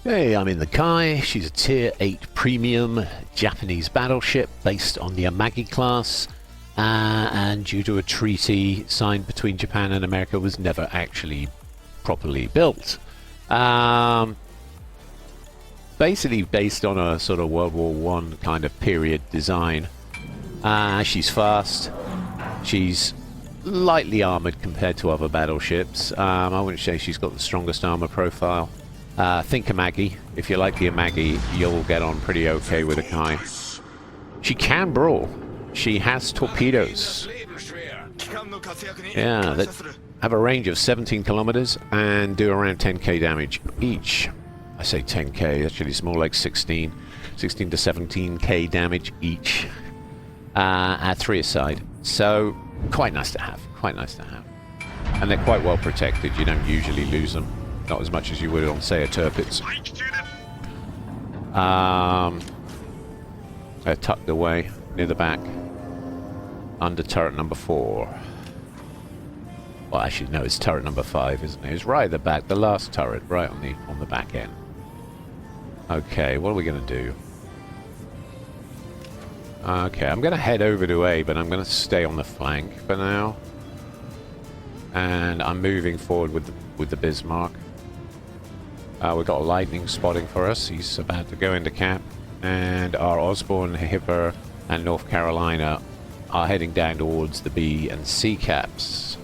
Hey, I'm in the Kii. She's a Tier 8 premium Japanese battleship based on the Amagi class, and due to a treaty signed between Japan and America, was never actually properly built. Basically based on a sort of World War I kind of period design. She's fast. She's lightly armored compared to other battleships. I wouldn't say she's got the strongest armor profile. Think Amagi. If you like the Amagi, you'll get on pretty okay with a Kii. She can brawl. She has torpedoes. Yeah, that have a range of 17 kilometers and do around 10k damage each. I say 10k, actually it's more like 16 to 17k damage each at 3 aside. So quite nice to have, quite nice to have. And they're quite well protected. You don't usually lose them. Not as much as you would on, say, a Tirpitz. They're tucked away near the back, under turret number 4. Well, actually, no, it's turret number 5, isn't it? It's right at the back, the last turret, right on the back end. Okay, what are we going to do? Okay, I'm going to head over to A, but I'm going to stay on the flank for now. And I'm moving forward with the Bismarck. We've got a lightning spotting for us. He's about to go into cap. And our Osborne, Hipper, and North Carolina are heading down towards the B and C caps.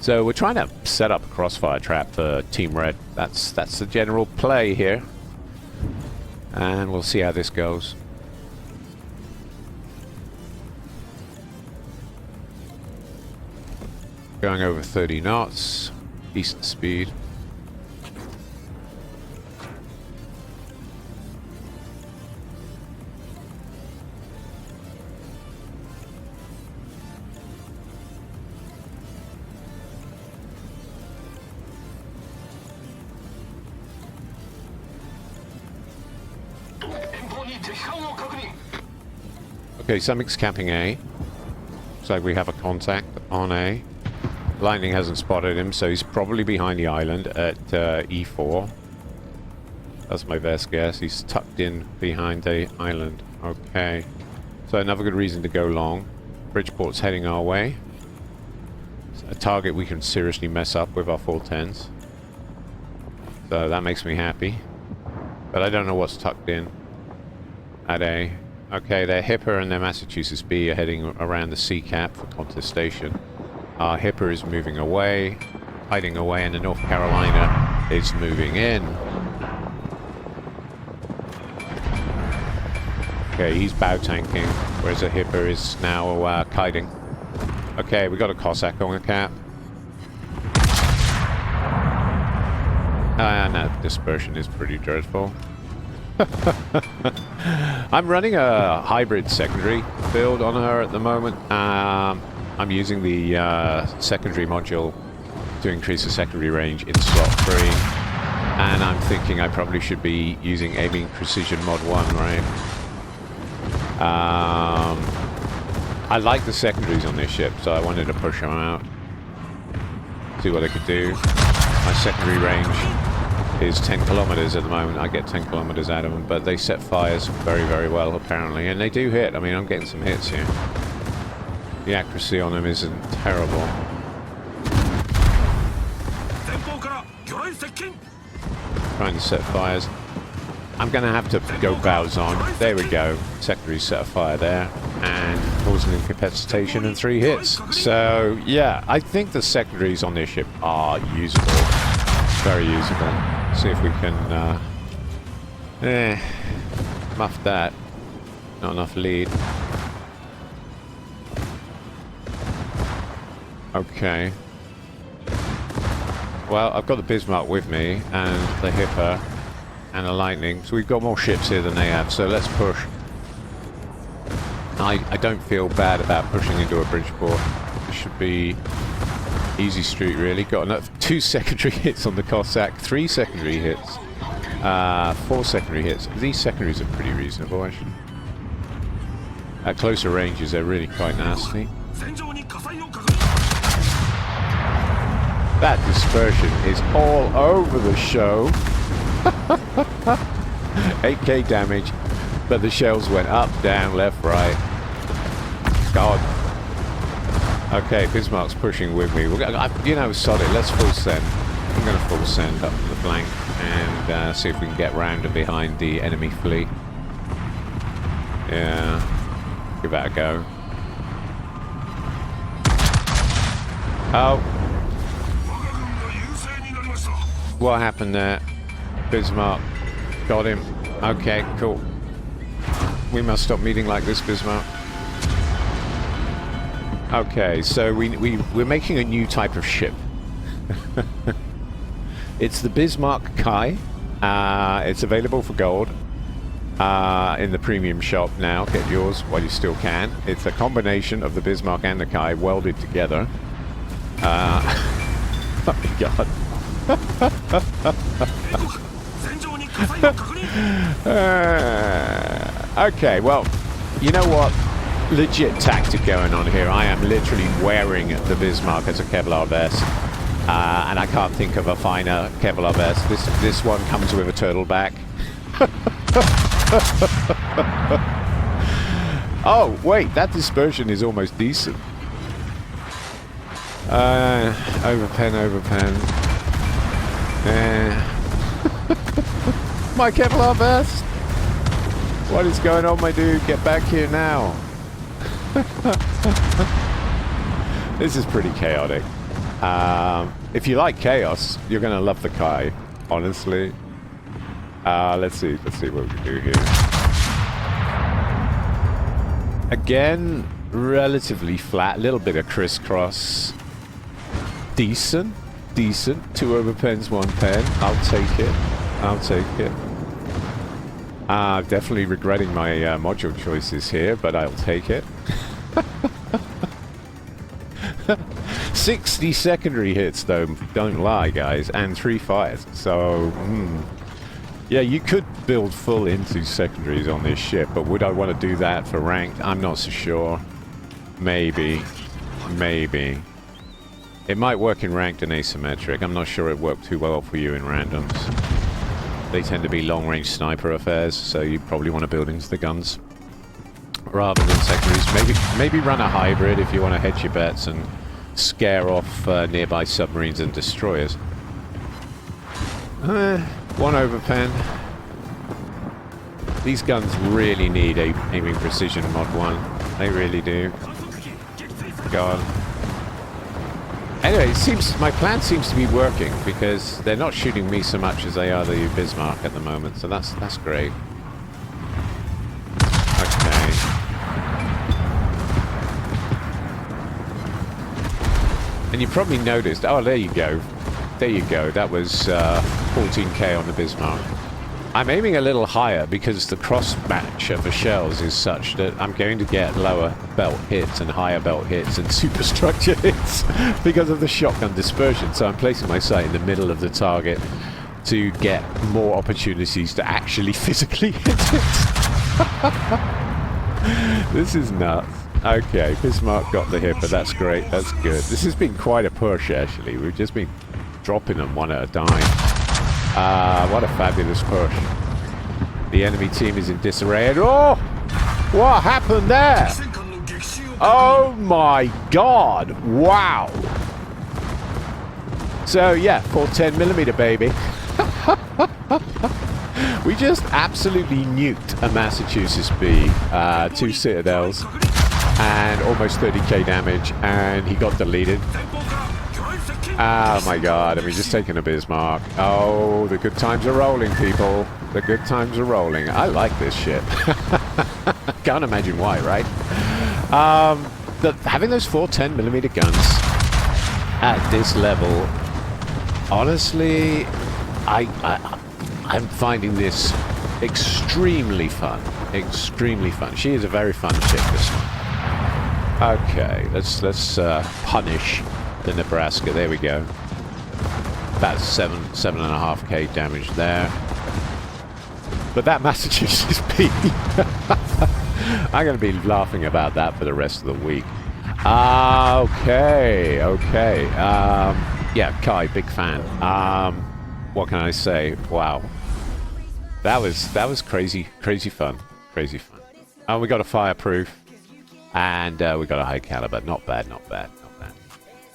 So we're trying to set up a crossfire trap for Team Red. That's the general play here. And we'll see how this goes. Going over 30 knots. Decent speed. Okay, something's capping A. Looks like we have a contact on A. Lightning hasn't spotted him, so he's probably behind the island at E4. That's my best guess. He's tucked in behind the island. Okay. So another good reason to go long. Bridgeport's heading our way. It's a target we can seriously mess up with our 410s. So that makes me happy. But I don't know what's tucked in at A. Okay, their Hipper and their Massachusetts B are heading around the C cap for contestation. Our Hipper is moving away, hiding away, and the North Carolina is moving in. Okay, he's bow tanking, whereas the Hipper is now kiting. Okay, we got a Cossack on the cap. And that dispersion is pretty dreadful. I'm running a hybrid secondary build on her at the moment. I'm using the secondary module to increase the secondary range in slot 3. And I'm thinking I probably should be using aiming precision mod 1, right? I like the secondaries on this ship, so I wanted to push them out. See what I could do. My secondary range is 10 kilometers at the moment. I get 10 kilometers out of them, but they set fires very, very well, apparently. And they do hit. I mean, I'm getting some hits here. The accuracy on them isn't terrible. Trying to set fires. I'm going to have to go bows on. There we go. Secondary set a fire there. And causing incapacitation and 3 hits. So, yeah, I think the secondaries on this ship are usable. Very usable. See if we can muff that. Not enough lead. Okay. Well, I've got the Bismarck with me and the Hipper and the Lightning, so we've got more ships here than they have, so let's push. I don't feel bad about pushing into a Bridgeport. It should be easy street, really. Got enough 2 secondary hits on the Cossack, 3 secondary hits, 4 secondary hits. These secondaries are pretty reasonable, actually. At closer ranges, they're really quite nasty. That dispersion is all over the show. 8k damage, but the shells went up, down, left, right. God. Okay, Bismarck's pushing with me. You know, solid. Let's full send. I'm going to full send up the flank and see if we can get round and behind the enemy fleet. Yeah, give that a go. Oh. What happened there? Bismarck got him. Okay, cool. We must stop meeting like this, Bismarck. Okay, so we're making a new type of ship. It's the Bismarck Kii. It's available for gold in the premium shop now. Get yours while you still can. It's a combination of the Bismarck and the Kii welded together. Oh my god. Okay, well, you know what? Legit tactic going on here. I am literally wearing the Bismarck as a Kevlar vest. And I can't think of a finer Kevlar vest. This one comes with a turtle back. Oh, wait, that dispersion is almost decent. Overpen. My Kevlar vest! What is going on, my dude? Get back here now. This is pretty chaotic. If you like chaos, you're going to love the Kii, honestly. Let's see what we can do here. Again, relatively flat, a little bit of crisscross. Decent. 2 overpens, 1 pen. I'll take it. Definitely regretting my module choices here, but I'll take it. 60 secondary hits, though, don't lie, guys, and 3 fires. So, yeah, you could build full into secondaries on this ship, but would I want to do that for ranked? I'm not so sure. Maybe. It might work in ranked and asymmetric. I'm not sure it worked too well for you in randoms. They tend to be long-range sniper affairs, so you probably want to build into the guns rather than secondaries. Maybe run a hybrid if you want to hedge your bets and scare off nearby submarines and destroyers. 1 overpen. These guns really need aiming precision mod 1. They really do. God. Anyway, my plan seems to be working because they're not shooting me so much as they are the Bismarck at the moment, so that's great. Okay. And you probably noticed, oh, there you go. That was 14k on the Bismarck. I'm aiming a little higher because the cross match of the shells is such that I'm going to get lower belt hits and higher belt hits and superstructure hits because of the shotgun dispersion. So I'm placing my sight in the middle of the target to get more opportunities to actually physically hit it. This is nuts. Okay, Bismarck got the hit, but that's great. That's good. This has been quite a push, actually. We've just been dropping them one at a time. What a fabulous push. The enemy team is in disarray. And oh! What happened there? Oh my god! Wow! So yeah, 410mm, baby. We just absolutely nuked a Massachusetts B, 2 Citadels, and almost 30k damage, and he got deleted. Oh my god, and we're just taking a Bismarck. Oh, the good times are rolling, people. The good times are rolling. I like this shit. Can't imagine why, right? Having those 410mm guns at this level, honestly, I'm finding this extremely fun. Extremely fun. She is a very fun ship, this one. Okay, let's punish the Nebraska. There we go. About 7.5k damage there. But that Massachusetts B, I'm going to be laughing about that for the rest of the week. Okay. Yeah, Kii, big fan. What can I say? Wow. that was crazy fun. Crazy fun. And we got a fireproof. And we got a high caliber. Not bad, not bad, not bad.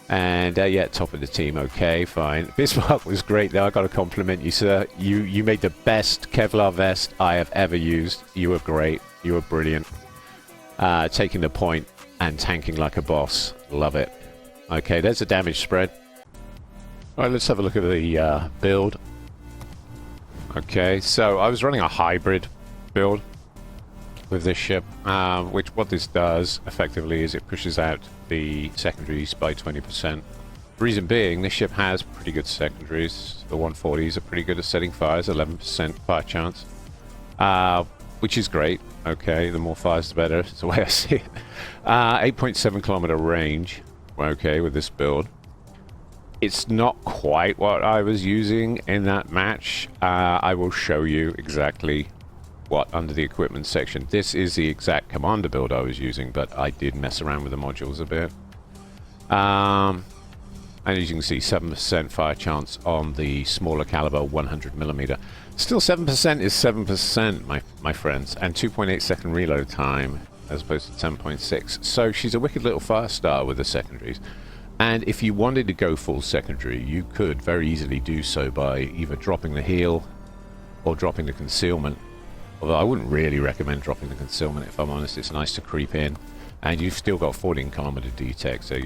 And yeah, top of the team. Okay, fine. Bismar was great though. I got to compliment you, sir. You made the best Kevlar vest I have ever used. You were great. You were brilliant. Taking the point and tanking like a boss. Love it. Okay, there's the damage spread. All right, let's have a look at the build. Okay, so I was running a hybrid build with this ship, which what this does effectively is it pushes out the secondaries by 20%. Reason being, this ship has pretty good secondaries. The 140s are pretty good at setting fires, 11% fire chance, which is great. Okay, the more fires the better, that's the way I see it. 8.7 kilometer range, okay, with this build. It's not quite what I was using in that match. I will show you exactly what under the equipment section. This is the exact commander build I was using, but I did mess around with the modules a bit. And as you can see, 7% fire chance on the smaller caliber 100mm. Still 7% is 7%, my friends, and 2.8 second reload time as opposed to 10.6. So she's a wicked little fire starter with the secondaries. And if you wanted to go full secondary, you could very easily do so by either dropping the heel or dropping the concealment. Although I wouldn't really recommend dropping the concealment, if I'm honest. It's nice to creep in. And you've still got 14 kilometer detect, so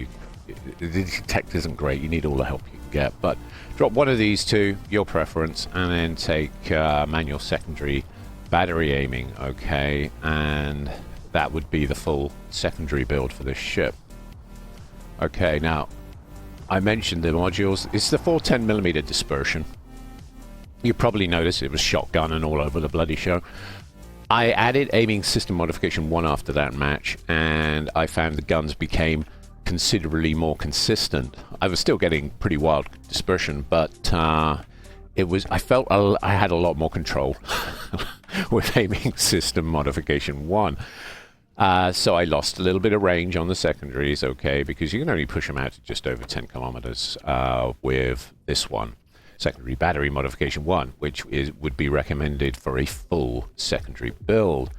the detect isn't great. You need all the help you can get. But drop one of these two, your preference, and then take manual secondary battery aiming, okay? And that would be the full secondary build for this ship. Okay, now, I mentioned the modules. It's the 410mm dispersion. You probably noticed it was shotgun and all over the bloody show. I added aiming system modification 1 after that match, and I found the guns became considerably more consistent. I was still getting pretty wild dispersion, but I felt I had a lot more control with aiming system modification 1. So I lost a little bit of range on the secondaries, okay, because you can only push them out to just over 10 kilometers with this one. Secondary battery modification 1, which would be recommended for a full secondary build.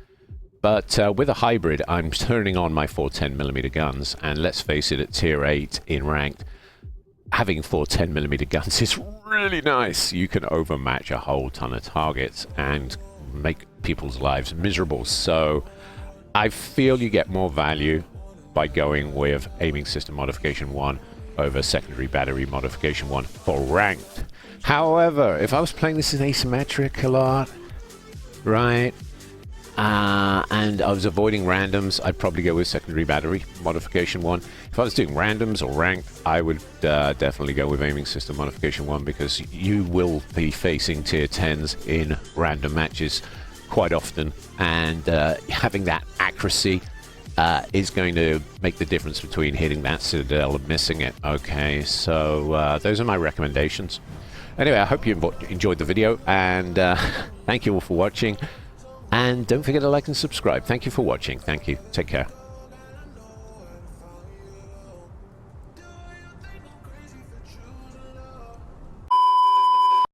But with a hybrid, I'm turning on my 410mm guns, and let's face it, at tier 8 in ranked, having 410mm guns is really nice. You can overmatch a whole ton of targets and make people's lives miserable. So I feel you get more value by going with aiming system modification 1 over secondary battery modification 1 for ranked. However, if I was playing this in asymmetric a lot, right, and I was avoiding randoms, I'd probably go with secondary battery modification 1. If I was doing randoms or ranked, I would definitely go with aiming system modification 1, because you will be facing tier 10s in random matches quite often, and having that accuracy is going to make the difference between hitting that citadel and missing it. Okay, so those are my recommendations. Anyway, I hope you enjoyed the video, and thank you all for watching. And don't forget to like and subscribe. Thank you for watching. Thank you. Take care.